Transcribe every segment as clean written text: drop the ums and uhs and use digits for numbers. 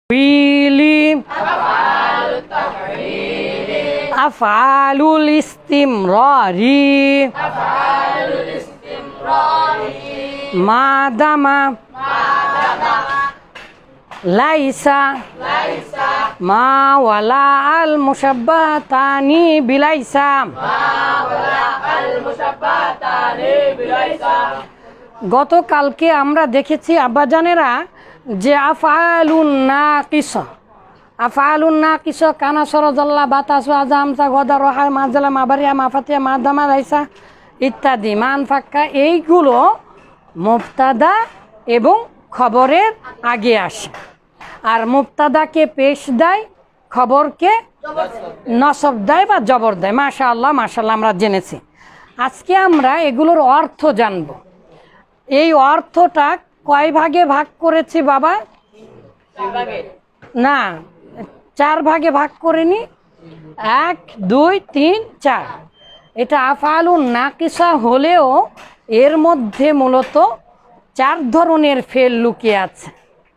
تحويلي أفعال الاستمرار ما دام ليس ما ولا المشبهتان بليس গতকালকে আমরা দেখেছি আব্বাজানেরা যে আফআলুন নাকিসা কানা সরজাল্লা বাতাসু আজামসা গদা রহায় মাজলা মাবারিয়া মাফাতিয়া মাদামা লাইসা ইত্যাদি মান ফাক্কা এইগুলো মুবতাদা এবং খবরের আগে আসে আর মুবতাদাকে পেশ দেয় খবরকে নসব দেয় বা জবর দেয়। মাশাআল্লাহ মাশাআল্লাহ আমরা জেনেছি। আজকে আমরা এগুলোর অর্থ জানব। এই অর্থটা কয় ভাগে ভাগ করেছি বাবা? না, 4 ভাগে ভাগ করিনি। 1 2 3 4। এটা আফআলুন নাকিসা হলেও এর মধ্যে মূলত 4 ধরনের ফেল লুকিয়ে আছে।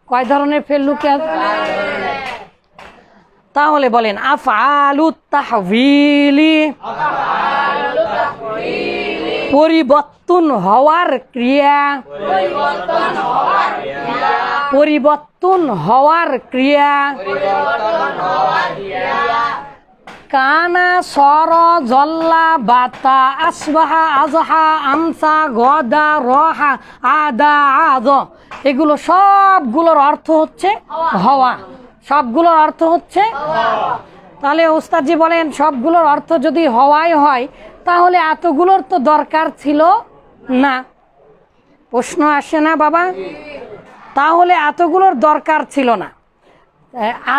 কয় ধরনের ফেল লুকিয়ে আছে? তাহলে বলেন আফআলুত তাহওয়িলি, পরিবর্তন হওয়ার ক্রিয়া, পরিবর্তন হওয়ার ক্রিয়া। কানা সর জল্লা বাতা আসবাহা আজহা আমসা গদা রহা আদা আদ, এগুলো সবগুলোর অর্থ হচ্ছে হওয়া। সবগুলোর অর্থ হচ্ছে। তাহলে ওস্তাদজি বলেন সবগুলোর অর্থ যদি হওয়াই হয় তাহলে এতগুলোর তো দরকার ছিল না। প্রশ্ন আসে না বাবা? তাহলে এতগুলোর দরকার ছিল না।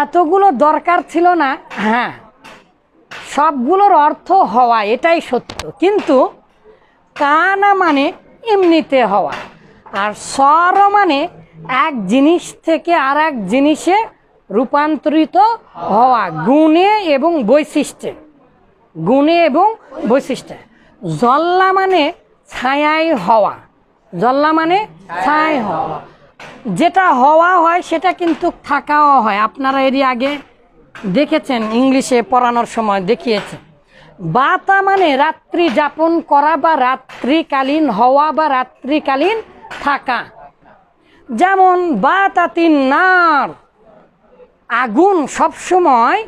এতগুলো দরকার ছিল না, হ্যাঁ সবগুলোর অর্থ হওয়া, এটাই সত্য। কিন্তু কানা মানে এমনিতে হওয়া, আর সর মানে এক জিনিস থেকে আর এক জিনিসে রূপান্তরিত হওয়া, গুণে এবং বৈশিষ্ট্যে। গুণে এবং বৈশিষ্ট্যে। জল্লা মানে ছায়াই হওয়া, জল্লা মানে ছায় হওয়া। যেটা হওয়া হয় সেটা কিন্তু থাকাও হয়। আপনারা এরই আগে দেখেছেন, ইংলিশে পড়ানোর সময় দেখিয়েছে। বাতা মানে রাত্রি যাপন করা বা রাত্রিকালীন হওয়া বা রাত্রিকালীন থাকা। যেমন বাতাতিন নার, আগুন সবসময়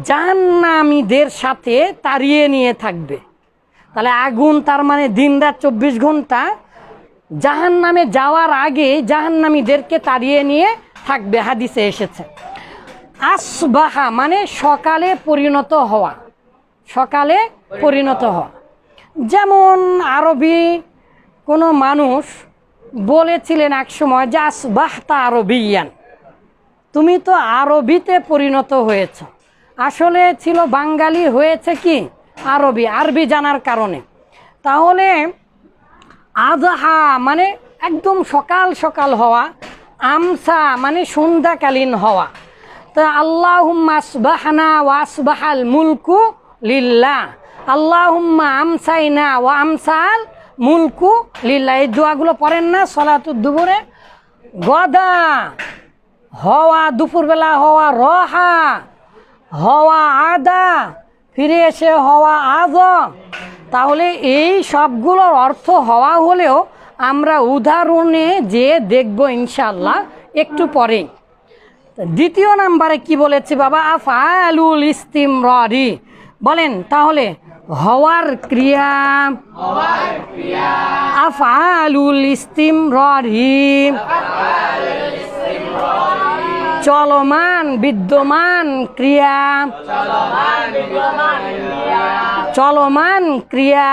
জাহান্নামীদের সাথে তাড়িয়ে নিয়ে থাকবে। তাহলে আগুন তার মানে দিন রাত 24 ঘন্টা জাহান্নামে যাওয়ার আগে জাহান্নামীদেরকে তাড়িয়ে নিয়ে থাকবে, হাদিসে এসেছে। আসবাহা মানে সকালে পরিণত হওয়া, সকালে পরিণত হওয়া। যেমন আরবি কোনো মানুষ বলেছিলেন এক সময় যে আসবাহতা আরবিয়ান, তুমি তো আরবিতে পরিণত হয়েছ। আসলে ছিল বাঙালি, হয়েছে কি আরবি, আরবি জানার কারণে। তাহলে আজহা মানে একদম সকাল সকাল হওয়া, আমসা মানে সন্ধ্যাকালীন হওয়া। তো আল্লাহুম্মা আসবাহনা ওয়া আসবাহাল মুলকু লিল্লাহ, আল্লাহুম্মা আমসাইনা ওয়া আমসাল মুলকু লিল্লাহ, এই দোয়াগুলো পড়েন না সলাতুদ দুপুরে? গদা হওয়া, দুপুরবেলা হওয়া, রহা হওয়া, আদা ফিরে এসে হওয়া, আজ। তাহলে এই সবগুলোর অর্থ হওয়া হলেও আমরা উদাহরণে যে দেখব ইনশাআল্লাহ একটু পরেই। দ্বিতীয় নাম্বারে কি বলেছি বাবা? আফআলুল ইস্তিমরারি। বলেন তাহলে হওয়ার ক্রিয়া, আফআলুল ইস্তিমরারি। চলমান বিদ্যমান ক্রিয়া, চলমান ক্রিয়া,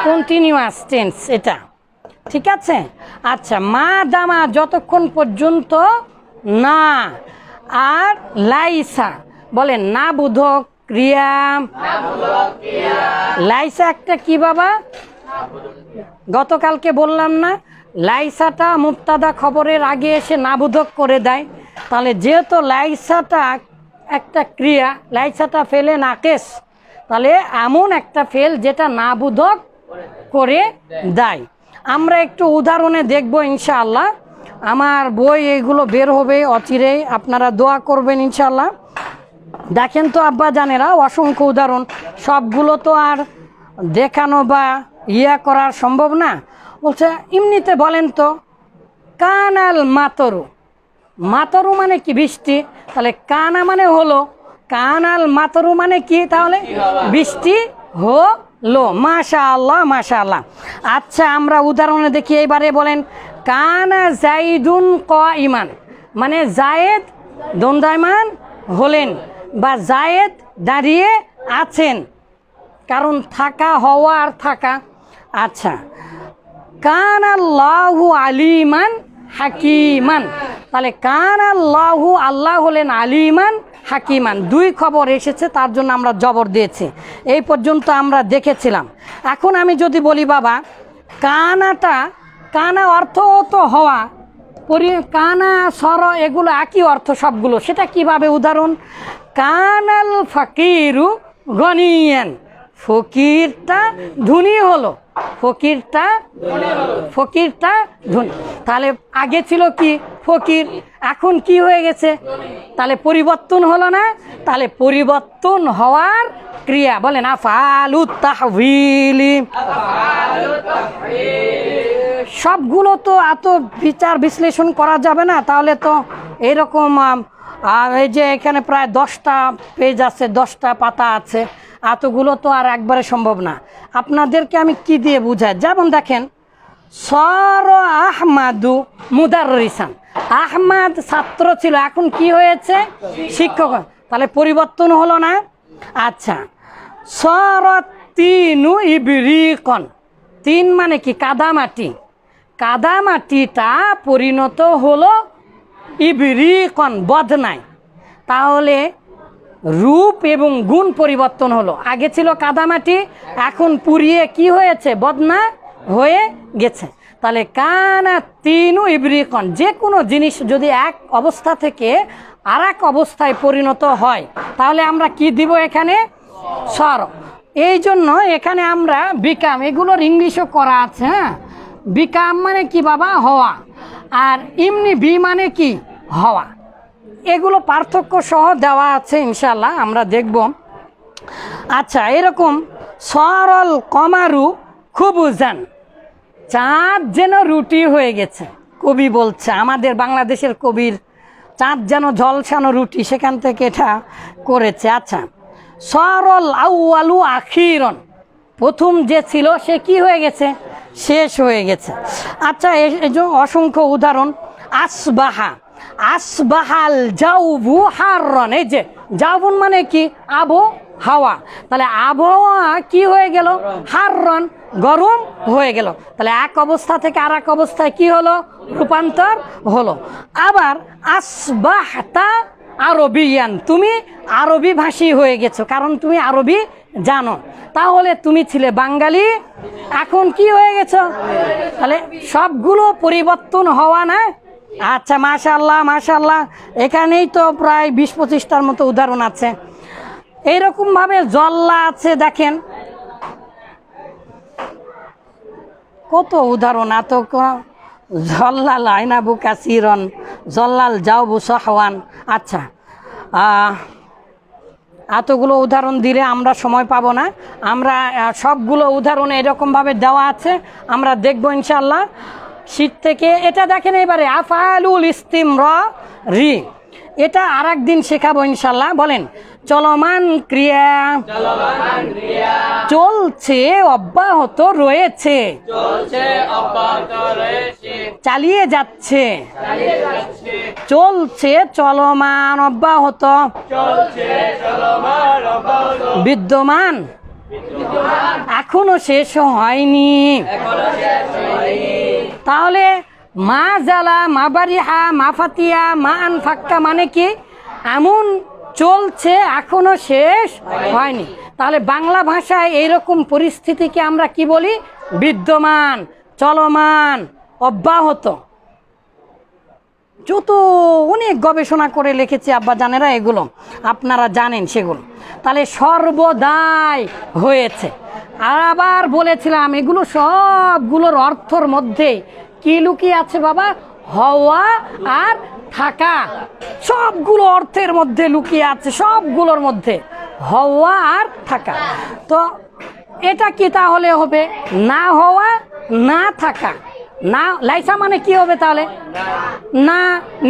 কন্টিনিউয়াস টেন্স এটা, ঠিক আছে? আচ্ছা, মা দামা যতক্ষণ পর্যন্ত না, আর লাইসা বলেন না বোধক ক্রিয়া। লাইসা একটা কি বাবা? গতকালকে বললাম না, লাইসাটা মুবতাদা খবরের আগে এসে নাবোধক করে দেয়। তাহলে যেহেতু লাইসাটা একটা ক্রিয়া, লাইসাটা ফেলে নাকেস, তাহলে এমন একটা ফেল যেটা নাবোধক করে দেয়। আমরা একটু উদাহরণে দেখব ইনশাআল্লাহ। আমার বই এগুলো বের হবে অচিরেই, আপনারা দোয়া করবেন ইনশাল্লাহ। দেখেন তো আব্বা জানেরা, অসংখ্য উদাহরণ, সবগুলো তো আর দেখানো বা করার সম্ভব না। বলছে এমনিতে বলেন তো, কানাল মাতরু, মাতরু মানে কি বৃষ্টি, তাহলে কানা মানে হলো, কানাল মাতরু মানে কি, তাহলে বৃষ্টি হলো। মাশাআল্লাহ মাশাআল্লাহ। আচ্ছা আমরা উদাহরণে দেখি, এইবারে বলেন কানা জাইদুন কাইমান, মানে জায়েদ দণ্ডায়মান হলেন বা জায়েদ দাঁড়িয়ে আছেন, কারণ থাকা, হওয়া আর থাকা। আচ্ছা, কানাল্লাহু আলিমান হাকিমান, তাহলে কানাল্লাহু, আল্লাহ হলেন আলিমান হাকিমান, দুই খবর এসেছে, তার জন্য আমরা জবর দিয়েছি। এই পর্যন্ত আমরা দেখেছিলাম। এখন আমি যদি বলি বাবা, কানাটা, কানা অর্থ তো হওয়া, কানা সর এগুলো একই অর্থ সবগুলো, সেটা কিভাবে? উদাহরণ, কানাল ফাকিরু গনিয়ান, ফকিরটা ধনী হলো, ফকিরটা ধনী। তাহলে আগে ছিল কি ফকির, এখন কি হয়ে গেছে, তাহলে পরিবর্তন হলো না? তাহলে পরিবর্তন হওয়ার ক্রিয়া বলেন আফআলুত তাহবিলি। সবগুলো তো এত বিচার বিশ্লেষণ করা যাবে না, তাহলে তো এরকম এই যে এখানে প্রায় 10টা পেজ আছে, 10টা পাতা আছে, এতগুলো তো আর একবারে সম্ভব না। আপনাদেরকে আমি কি দিয়ে বুঝাই, যেমন দেখেন, সর আহমাদু মুদাররিসান, আহমাদ ছাত্র ছিল, এখন কি হয়েছে, শিক্ষক, তাহলে পরিবর্তন হলো না? আচ্ছা, সর তিনু ইবরিকন, তিন মানে কি, কাদামাটি, কাদামাটিটা পরিণত হলো ইবরিকন, বদনায়, তাহলে রূপ এবং গুণ পরিবর্তন হলো। আগে ছিল কাদামাটি, এখন পুড়িয়ে কি হয়েছে, বদনা হয়ে গেছে। তাহলে কানা তিনু ইবরিকন, যে কোনো জিনিস যদি এক অবস্থা থেকে আর এক অবস্থায় পরিণত হয়, তাহলে আমরা কি দিব এখানে, সর। এই জন্য এখানে আমরা বিকাম, এগুলোর ইংলিশও করা আছে, হ্যাঁ, বিকাম মানে কি বাবা, হওয়া, আর ইমনি বি মানে কি, হওয়া, এগুলো পার্থক্য সহ দেওয়া আছে, ইনশাল্লাহ আমরা দেখব। আচ্ছা, এরকম সরল কমারু খুবুজান, চাঁদ যেন রুটি হয়ে গেছে, কবি বলছে, আমাদের বাংলাদেশের কবির, চাঁদ যেন ঝলসানো রুটি, সেখান থেকে এটা করেছে। আচ্ছা, সরল আউয়ালু আখিরন, প্রথম যে ছিল সে কি হয়ে গেছে, শেষ হয়ে গেছে। আচ্ছা, এই যে অসংখ্য উদাহরণ, আসবাহা, আসবাহাল জাউবু হাররন, এই যে জাউবুন মানে কি, আবহাওয়া, তাহলে আবহাওয়া কি হয়ে গেল, হাররন, গরম হয়ে গেল, তাহলে এক অবস্থা থেকে আর এক অবস্থায় কি হলো, রূপান্তর হলো। আবার আসবাহতা আরবিয়ান, তুমি আরবি ভাষী হয়ে গেছো, কারণ তুমি আরবি জানো, তাহলে তুমি ছিলে বাঙালি, এখন কি হয়ে গেছো, তাহলে সবগুলো পরিবর্তন হওয়া না? আচ্ছা, মাশাআল্লাহ মাশাআল্লাহ, এখানেই তো প্রায় 20-25টার মতো উদাহরণ আছে। এইরকম ভাবে জল্লা আছে, দেখেন কত উদাহরণ, এত জল্লাল আইনাবু কাসিরন, জল্লাল জাওবু সাহওয়ান। আচ্ছা, এতগুলো উদাহরণ দিলে আমরা সময় পাবো না, আমরা সবগুলো উদাহরণ এরকমভাবে দেওয়া আছে, আমরা দেখবো ইনশাল্লাহ শীত থেকে। এটা দেখেন এবারে আফআলুল ইস্তিমরারি, এটা আর একদিন শেখাবো ইনশাল্লাহ। বলেন, চলমান ক্রিয়া, চলছে অব্যাহত রয়েছে, চালিয়ে যাচ্ছে, চলছে চলমান অব্যাহত, বিদ্যমান এখনো শেষ হয়নি। তাহলে মা জালা, মা বারিহা, মা ফাতিয়া, মা আনফাক্কা মানে কি, এমন চলছে এখনো শেষ হয়নি। তাহলে বাংলা ভাষায় এইরকম পরিস্থিতিকে আমরা কি বলি, বিদ্যমান, চলমান, অব্যাহত। যত অনেক গবেষণা করে লিখেছি আব্বা জানেরা, এগুলো আপনারা জানেন সেগুলো। তাহলে সর্বদাই হয়েছে। আর আবার বলেছিলাম এগুলো সবগুলোর অর্থর মধ্যে কি লুকিয়ে আছে বাবা, হওয়া আর থাকা, সবগুলো অর্থের মধ্যে লুকিয়ে আছে, সবগুলোর মধ্যে হওয়া আর থাকা। তো এটা কি তাহলে হবে? না হওয়া না থাকা। না লাইসা মানে কি হবে তাহলে? না,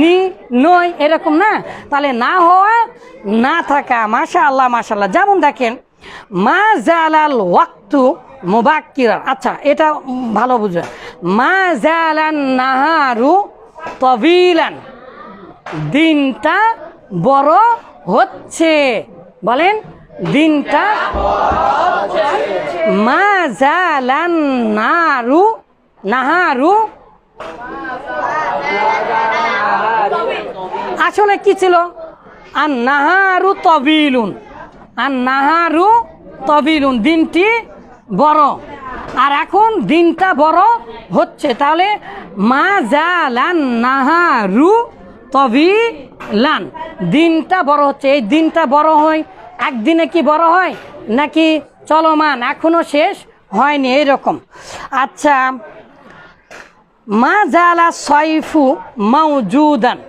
নি, নই, এরকম না? তাহলে না হওয়া না থাকা। মাশাআল্লাহ মাশাআল্লাহ। যেমন দেখেন মা জালাল ওয়াক্তু মুবাক্কিরান। আচ্ছা, এটা ভালো বুঝবে। মা জালান নাহারু তাবিলান, দিনটা বড় হচ্ছে। বলেন, দিনটা মা জালান নাহারু, নাহারু আসলে কি ছিল? আর নাহারু তবিলুন, আর নাহারু তবিলুন, দিনটি বড়। আর এখন দিনটা বড় হচ্ছে। তাহলে মা জালান নাহারু তবিলান, দিনটা বড় হচ্ছে। এই দিনটা বড় হয় একদিনে কি বড় হয় নাকি চলমান, এখনো শেষ হয়নি, এইরকম। আচ্ছা, মা জালা সয়ফু মাউজুদান,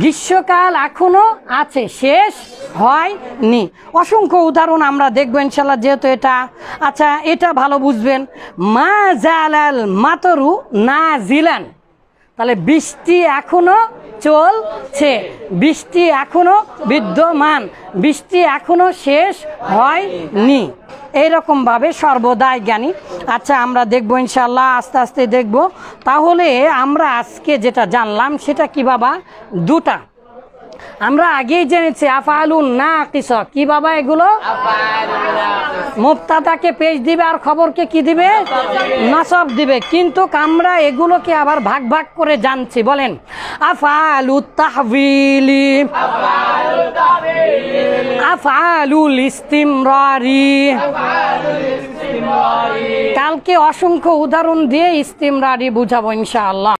গ্রীষ্মকাল এখনো আছে, শেষ হয়নি। অসংখ্য উদাহরণ আমরা দেখবো ইনশাল্লাহ, যেহেতু এটা। আচ্ছা, এটা ভালো বুঝবেন। মা জালাল মাতরু নাজিলান, তাহলে বৃষ্টি এখনো চলছে, বৃষ্টি এখনো বিদ্যমান, বৃষ্টি এখনো শেষ হয়নি, এইরকম ভাবে সর্বদাই জ্ঞানী। আচ্ছা, আমরা দেখবো ইনশাল্লাহ, আস্তে আস্তে দেখবো। তাহলে আমরা আজকে যেটা জানলাম সেটা কি বাবা? দুটা। আমরা আগেই জেনেছি আফআলুন নাকিস, কি বাবা এগুলো? মুবতাদাকে পেশ দিবে আর খবরকে কি দিবে? নাসব দিবে। কিন্তু আমরা এগুলোকে আবার ভাগ ভাগ করে জানছি। বলেন, আফআলুত তাহবিলি, আফআলুল ইস্তিমরারি। কালকে অসংখ্য উদাহরণ দিয়ে ইস্তিমরারি বুঝাবো ইনশাআল্লাহ।